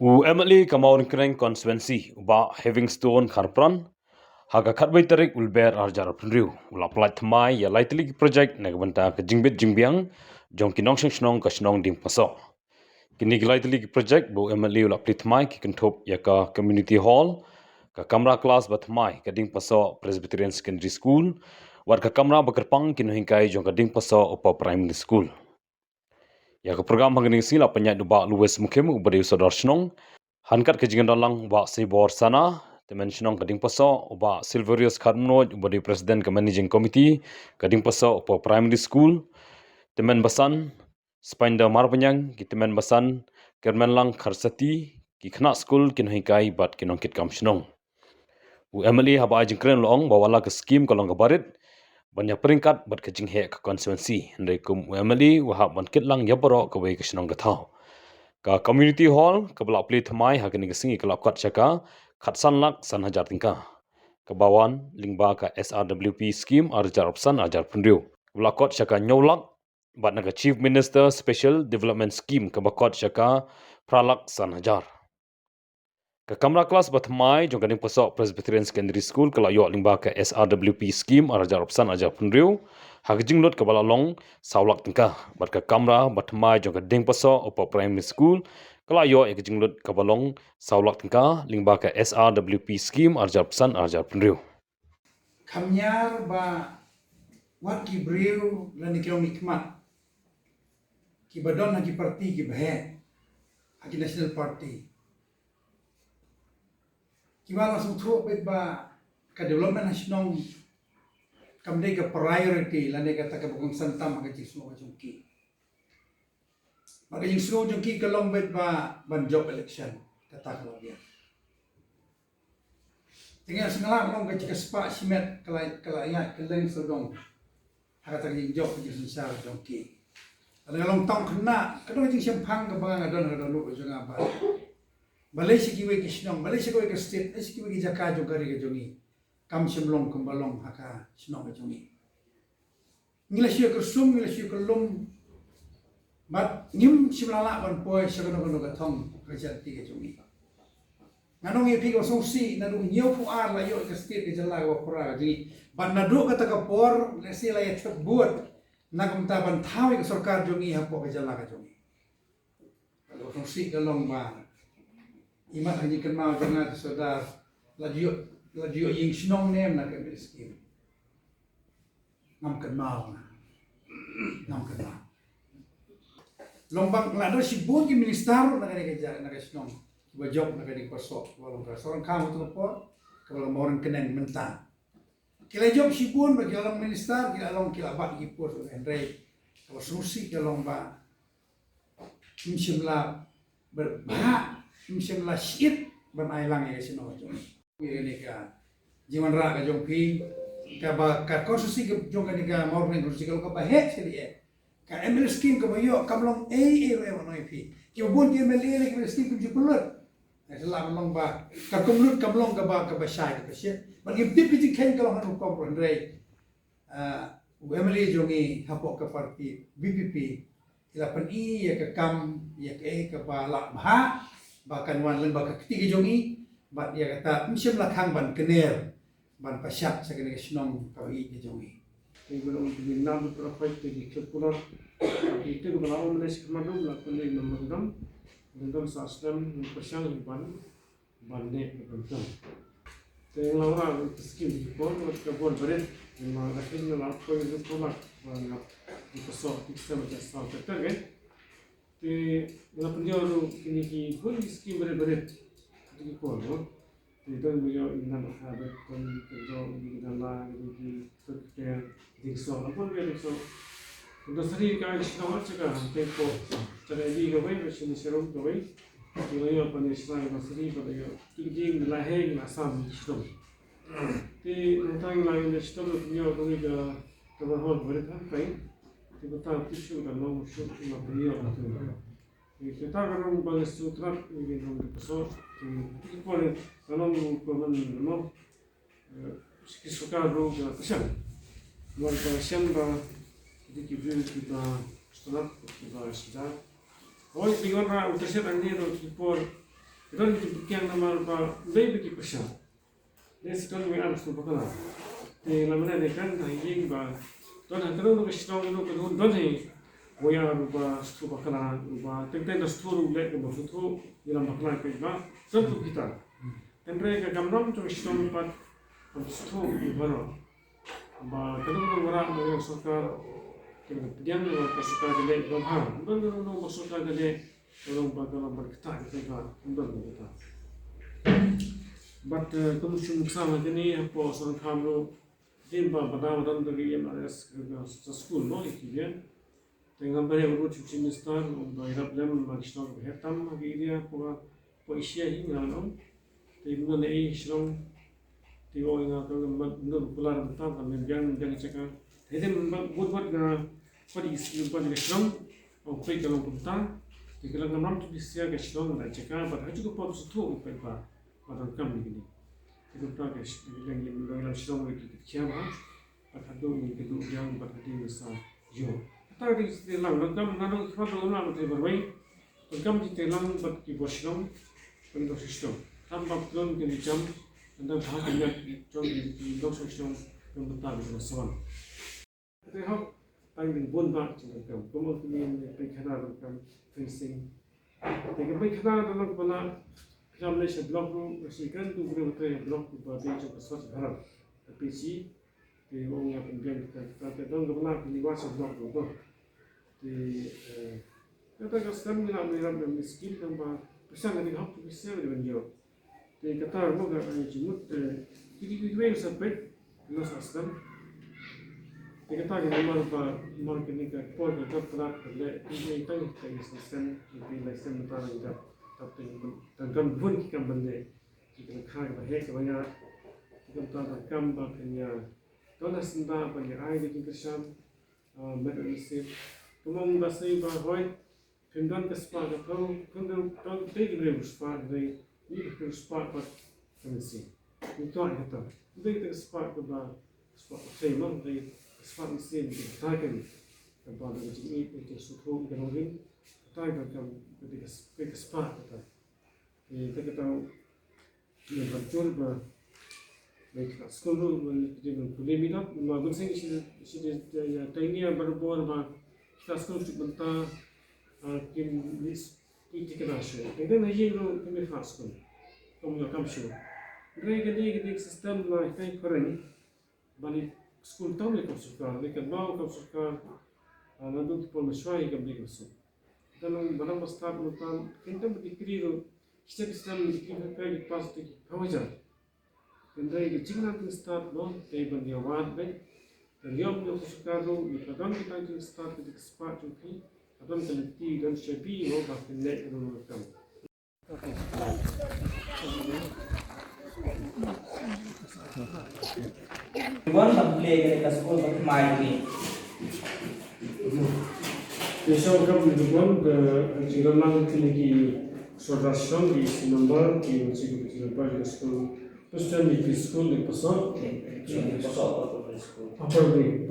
Emily Kamaurin Kreng constituency uba Havingstone Kharpran haga khatbai tarik ulber arjar prinriu ulaplat thamai ya laitlik project nagbanta ka jingbet jingbiang jong kinong shnong ka shnong ding paso kini laitlik project bo Emily ulaplit thamai ki kentop ya ka community hall ka kamra class batmai ka ding paso Presbyterian Secondary School war ka kamra bakerpang kinohingkai jong ka ding paso upa primary school ya ka program hangning sila panya duba luwes mukem ubade usodor shnong Hankat kejingan dalang ba si bor sana temen shnong kading paso ba Silverius Kharmno ubadi president ke managing committee kading paso po primary school temen basan spinder marpanyang ki temen basan kermenlang kharsati ki khna school kin hikai bat kinong kit kam shnong Emily haba ajing kren long ba wala ke scheme kolong ke barit banyak peringkat bat kejing he ke constituency ndai kum Emily wa hab ban kit lang yaboro ke wei ke shnong ke thau ka community hall ka belak pli thamai ha kini singi kelap kat chaka khatsan lak san hajar tingka ka bawan lingba ka SRWP scheme arjar opsan ajar pundiu belak kot chaka nyolak bat naga chief minister special development scheme ka bakot chaka pralak san hajar ka kamra kelas batmai jong kaning pasok Presbyterian Secondary School kala yo lingba ka SRWP scheme arjar opsan ajar pundiu Hagjing lot ke balalong saulak tingkah bat ke kamra batmai jong ke ding paso opo primary school kala yo ek jing lot ke balong saulak tingkah lingba ke SRWP scheme arjar pesan arjar penriu Kamnyar ba wat ki briu lan ki nikmat ki badon ki parti ki bahe ki national party ki wala sung tro bet ba ka development national kamdai ka priority lan ka ta ka bukong santam ka jismo ka jungki maka jismo jungki ka long bet ba ban job election kata ka labia tinggal sengalang long ka jika spa simet kala ya keleng sodong haka ta job ka jismo sa jungki ada long tong kena kadang jing sempang ka bang adon adon lu jung apa Malaysia ki we kisnong Malaysia ko ka state ki we jaka jung kari ka jungi kam semlong kembalong haka senong kecungi. Ngila siya kersum, ngila siya kelum, mat ngim simlala ban poy sekono katong kerja tiga kecungi. Nganong ipi ko songsi nadu nyo fu ar la yo ke state ke jala ko pora jadi ban nadu kata ka por lesi la ya buat nagam ta ban thawi ke sarkar jungi hapo ke jala ka jungi. Kalau songsi kalong ba imat haji kenal jangan saudara laju yung sinong nem na kami skim ngam kenal lombang lado si bon ki minister na kani kerja na sinong ba job na kani pasok walang ka sorang kamu tu po kalau mau orang kenen mentang kila job si bon ba kila minister kila long kila ba ki pos andre kalau susi kila long ba imsimla berbah imsimla shit ban ailang ya sinong ini ka jiman ra ka jong pi ka ba ka konstitusi ka jong ka ni ka morning konstitusi ka ba he sili e ka ML scheme ka ba yo kamlong ro no pi ki bon ki ML ni ka scheme ka jipulot na sala long ba ka kumlut kamlong ka ba shai ka she ba ki tip ti ken ka long ko ko ndrei ML jongi hapo ka parti BPP ila pan I ya ka kam ya ka ba la ba kan wan len ba ka ketiga jongi bat ya kata msim lakang ban kener ban pasyak sa kene sinong kawi ke jongi belum diminam profit di kepulot itu kalau menes kemadum lakon di memandam dengan saslam persang ban bande bentam teng laura skim di pon kabon beres memang akhir ngelak ko itu tolak ban di pesok sistem jasa betul kan di dalam penjuru ini ki pun skim beres di pon itu beliau ingat ada kon kerja di dalam di kerja di soal apa dia di soal untuk sering kali semua cakap tempo terjadi kawai macam serum kawai beliau penisah yang sering pada yang tinggi lahir nasam sistem di tentang lain sistem beliau beliau kebahagiaan berita kain di kota tisu dan long shoot cuma beliau itu kita kalau bagi sutra ini orang besar itu pun kalau komen no suka ro ke pesan warga pesan bah di kita setelah kita sudah oh dengan ra utasnya ini ro kipor Don yang nama apa lebih bagi pesah. Dia sekarang harus tu bakalan. Di mana dia kan hingga bah. Don kalau nak strong itu kan don he. Boya rupa tu bakalan rupa. Tentang dah tu rulek ke bawah tu dalam bakalan ke bah. Satu kita. Tentang gambar tu strong pat. Tu baru. Bah kalau orang orang sokar. Kemudian kesukaan gede bangha. Don kesukaan gede. Orang bakalan berketat kita untuk kita. But kemudian sama ini apa orang kamu timba pada orang dari yang ada sekolah no ikian. Dengan banyak urut cuci mistar, bayar belum magistar berhetam lagi dia apa Asia ini lalu. Tapi mana ini serong tiga orang kalau menurut keluar betul kami jangan cakap. Jadi buat pada isi pada serong, apa kalau betul. Kalau namam tu bisa kesalahan dan cakap, pada hari juga pada satu upaya pada kami ini. Itu pernah yang dalam serong lagi kecil pada tu itu yang pada hari besar jauh. Kita di dalam lengkap nalar kita dalam itu berbaik. Lengkap di dalam pada kibos serong untuk serong. Tanpa perlu kita jam dan hanya jauh di dalam serong yang betul di dalam. Kita harap paling bon bak lengkap. Kemudian perkhidmatan lengkap. Facing. Tapi kita dalam kepala jam lesnya blok tu, sekian tu boleh betul blok tu berarti cukup besar harap. Tapi si, di orang yang pembiang kita dalam kepala keliwat blok tu, di kita sekarang melihat miskin tanpa pesan dari hak tu bisa dengan dia. Di kata orang yang jemut, kita sampai kita sekarang. Kita yang marketing ke port kita pernah ini kita sistem mentara kita tapi dan pun kita benda kita kaya bahaya banyak kita tahu bahaya kalau senda banyak air di kisam medicine tumang basai bahaya kendan kespa atau kendan big reviews part dari ini kespa part kemisi itu kita big kespa kita kespa saya dari Sepak mesin dikatakan kepada ini itu suatu ekonomi katakan ketika sepak kita tahu yang betul bah mereka sekolah dengan kuliah minat membangun sih ya tekniknya berbuat bah kita sekolah sebentar kim itu kita sih kita naik lo kami fast sekolah kamu kamu sih mereka ni sistem lah kayak keren balik School tahu ni kau suka, mereka bawa kau suka, nanti tu pun mesyuarai kau beli masuk. Dalam barang besar mutan, kita berdikiri tu, kita berdikiri di pas tu kawajar. Kita ini jika nanti start no, kita berdiawat baik. Dan dia punya suka tu, kita dalam kita itu start di sepat tu ki, dalam teliti dan syabi no, bahkan naik tu macam. Bukan sampai kita sekolah bermain ni. Besok kami berjuang jika lang tinggi sodasyon di number di cikgu pada sekolah. Terus dan di sekolah di pasar. Apa di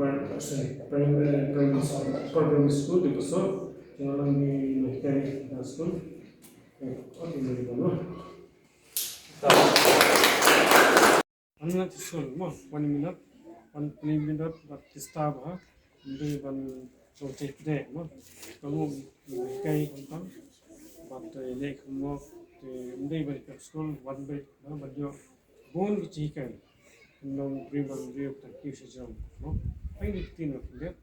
primary school di pasar. Jangan lang di mechanic school. Oke, dari mana? Anak sekolah, mah 1 minit, 1 minit buat start ha, ini ban project deh, mah kamu kayak tentang buat lek kamu ini balik sekolah 1 bed, mah baju bon kecikan, nong ribbon riup tak kisah jam, mah ini kita nak lihat,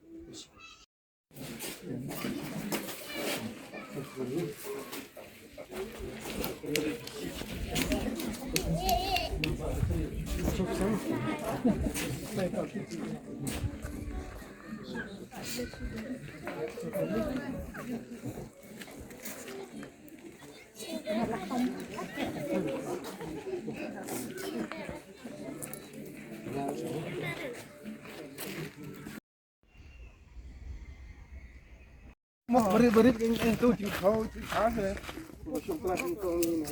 Berit itu di kau di sana. Syukur kau ini.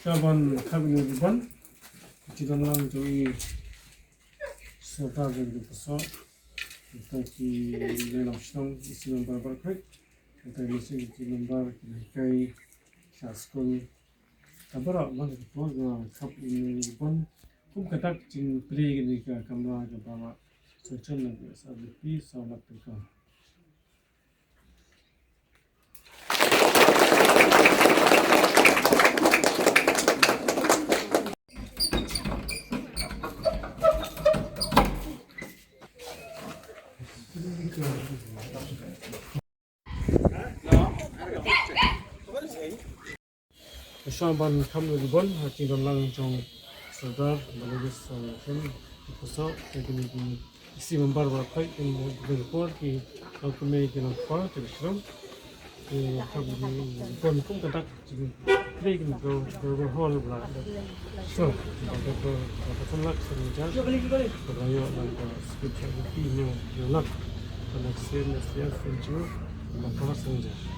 Kawan kami ribuan, kita lang joi serta jadi pesawat, kita di dalam sedang isi berapa kali, kita mesti member kai sa school kabara man ko ga khap ini bon kum katak jing play ni ka kamera ka ba social na sa bi sa la ka Shaban kamlu bon hati dalam jong sadar balagis sen pusa teknik isi member berkai in berkuat ki aku mai kena apa terus kamu bon pun ketak play kena go hall belah so ada penlak senja berayo dan script ini nak anak sen senju apa senja